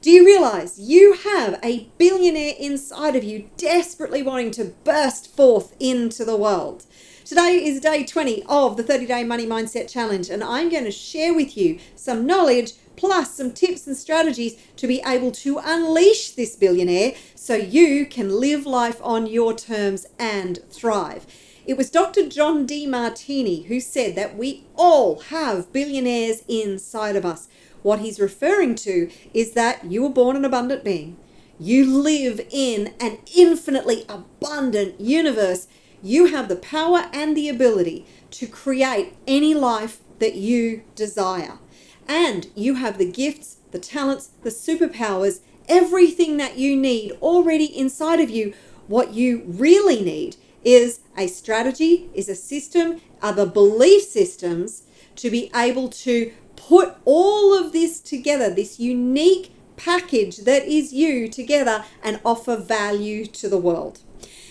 Do you realize you have a billionaire inside of you desperately wanting to burst forth into the world? Today is day 20 of the 30-day Money Mindset Challenge, and I'm going to share with you some knowledge plus some tips and strategies to be able to unleash this billionaire so you can live life on your terms and thrive. It was Dr. John Demartini who said that we all have billionaires inside of us. What he's referring to is that you were born an abundant being. You live in an infinitely abundant universe. You have the power and the ability to create any life that you desire. And you have the gifts, the talents, the superpowers, everything that you need already inside of you. What you really need is a strategy, is a system, are the belief systems to be able to put all of this together, this unique package that is you together, and offer value to the world.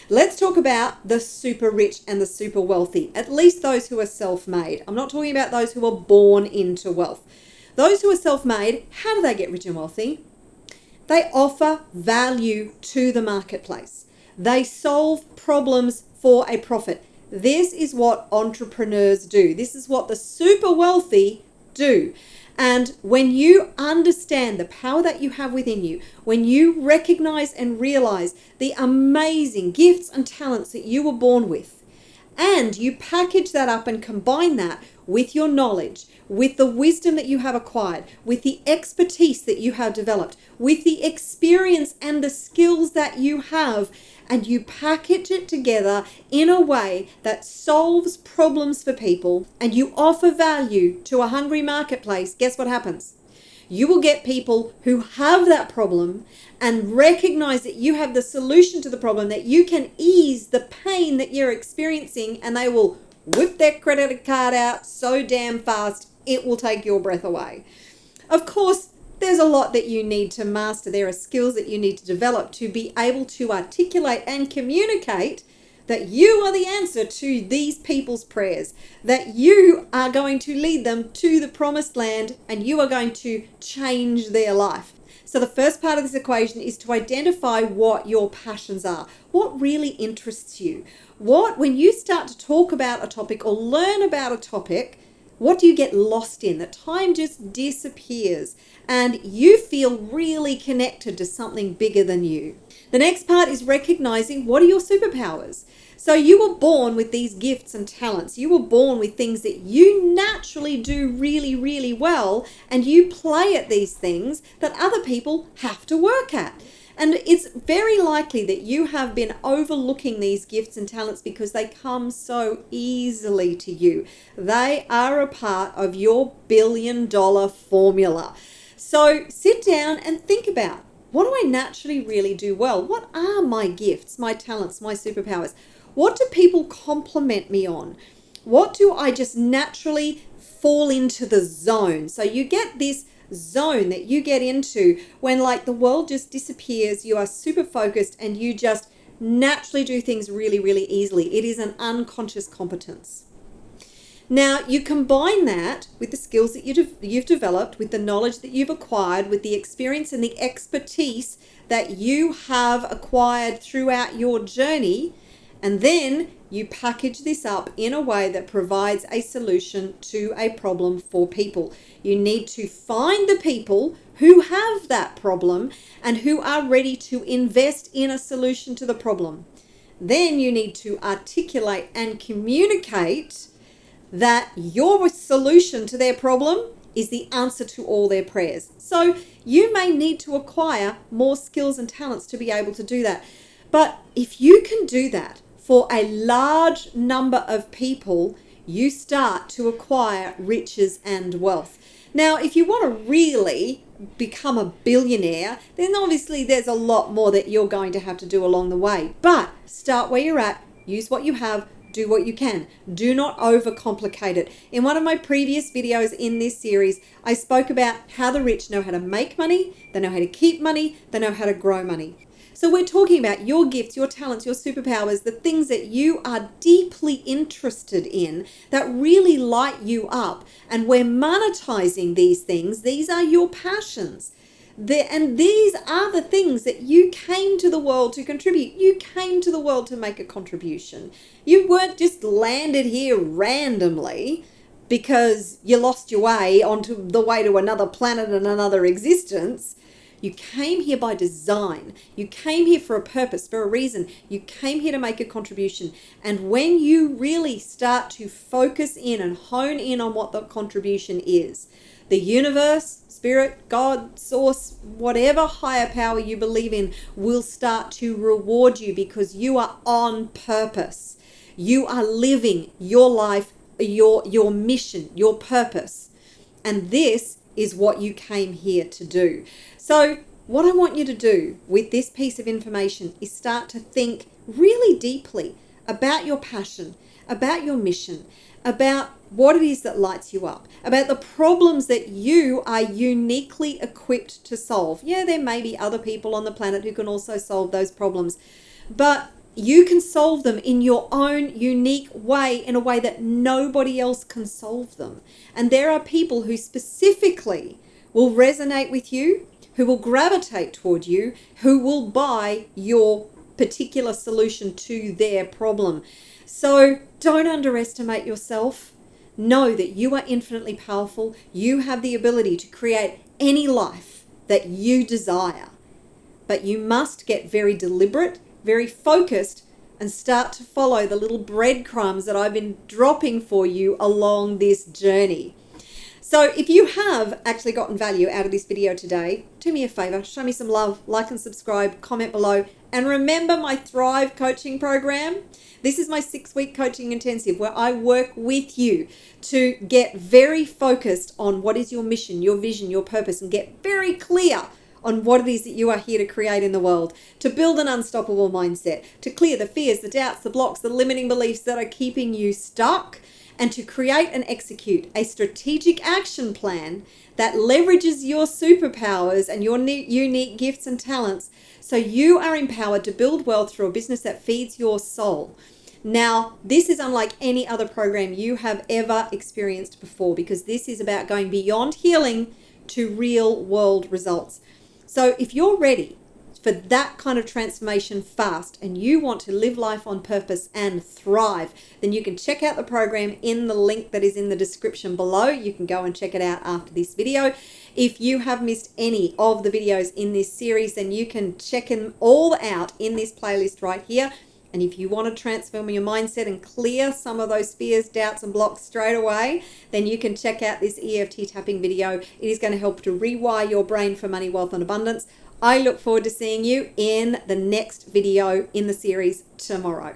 Let's talk about the super rich and the super wealthy, at least those who are self-made. I'm not talking about those who are born into wealth. Those who are self-made, how do they get rich and wealthy? They offer value to the marketplace. They solve problems for a profit. This is what entrepreneurs do. This is what the super wealthy do. And when you understand the power that you have within you, when you recognize and realize the amazing gifts and talents that you were born with, and you package that up and combine that with your knowledge, with the wisdom that you have acquired, with the expertise that you have developed, with the experience and the skills that you have, and you package it together in a way that solves problems for people, and you offer value to a hungry marketplace, guess what happens? You will get people who have that problem and recognize that you have the solution to the problem, that you can ease the pain that you're experiencing, and they will whip their credit card out so damn fast, it will take your breath away. Of course, there's a lot that you need to master. There are skills that you need to develop to be able to articulate and communicate that you are the answer to these people's prayers, that you are going to lead them to the promised land, and you are going to change their life. So the first part of this equation is to identify what your passions are, what really interests you. When you start to talk about a topic or learn about a topic, what do you get lost in? That time just disappears and you feel really connected to something bigger than you. The next part is recognizing what are your superpowers. So you were born with these gifts and talents. You were born with things that you naturally do really, really well, and you play at these things that other people have to work at. And it's very likely that you have been overlooking these gifts and talents because they come so easily to you. They are a part of your billion-dollar formula. So sit down and think about, what do I naturally really do well? What are my gifts, my talents, my superpowers? What do people compliment me on? What do I just naturally fall into the zone? So you get this zone that you get into when like the world just disappears, you are super focused and you just naturally do things really, really easily. It is an unconscious competence. Now you combine that with the skills that you've developed, with the knowledge that you've acquired, with the experience and the expertise that you have acquired throughout your journey, and then you package this up in a way that provides a solution to a problem for people. You need to find the people who have that problem and who are ready to invest in a solution to the problem. Then you need to articulate and communicate that your solution to their problem is the answer to all their prayers. So you may need to acquire more skills and talents to be able to do that. But if you can do that for a large number of people, you start to acquire riches and wealth. Now, if you want to really become a billionaire, then obviously there's a lot more that you're going to have to do along the way. But start where you're at, use what you have, do what you can. Do not overcomplicate it. In one of my previous videos in this series, I spoke about how the rich know how to make money, they know how to keep money, they know how to grow money. So we're talking about your gifts, your talents, your superpowers, the things that you are deeply interested in that really light you up. And we're monetizing these things. These are your passions. And these are the things that you came to the world to contribute. You came to the world to make a contribution. You weren't just landed here randomly because you lost your way onto the way to another planet and another existence. You came here by design. You came here for a purpose, for a reason. You came here to make a contribution. And when you really start to focus in and hone in on what the contribution is, the universe, spirit, God, source, whatever higher power you believe in will start to reward you because you are on purpose. You are living your life, your mission, your purpose. And this is what you came here to do. So what I want you to do with this piece of information is start to think really deeply about your passion, about your mission, about what it is that lights you up, about the problems that you are uniquely equipped to solve. Yeah, there may be other people on the planet who can also solve those problems, but you can solve them in your own unique way, in a way that nobody else can solve them. And there are people who specifically will resonate with you, who will gravitate toward you, who will buy your particular solution to their problem. So don't underestimate yourself. Know that you are infinitely powerful. You have the ability to create any life that you desire. But you must get very deliberate, very focused, and start to follow the little breadcrumbs that I've been dropping for you along this journey. So if you have actually gotten value out of this video today, do me a favor, show me some love, like and subscribe, comment below, and remember my Thrive coaching program. This is my 6-week coaching intensive where I work with you to get very focused on what is your mission, your vision, your purpose, and get very clear on what it is that you are here to create in the world, to build an unstoppable mindset, to clear the fears, the doubts, the blocks, the limiting beliefs that are keeping you stuck, and to create and execute a strategic action plan that leverages your superpowers and your unique gifts and talents so you are empowered to build wealth through a business that feeds your soul. Now, this is unlike any other program you have ever experienced before, because this is about going beyond healing to real world results. So if you're ready for that kind of transformation fast and you want to live life on purpose and thrive, then you can check out the program in the link that is in the description below. You can go and check it out after this video. If you have missed any of the videos in this series, then you can check them all out in this playlist right here. And if you want to transform your mindset and clear some of those fears, doubts, and blocks straight away, then you can check out this EFT tapping video. It is going to help to rewire your brain for money, wealth, and abundance. I look forward to seeing you in the next video in the series tomorrow.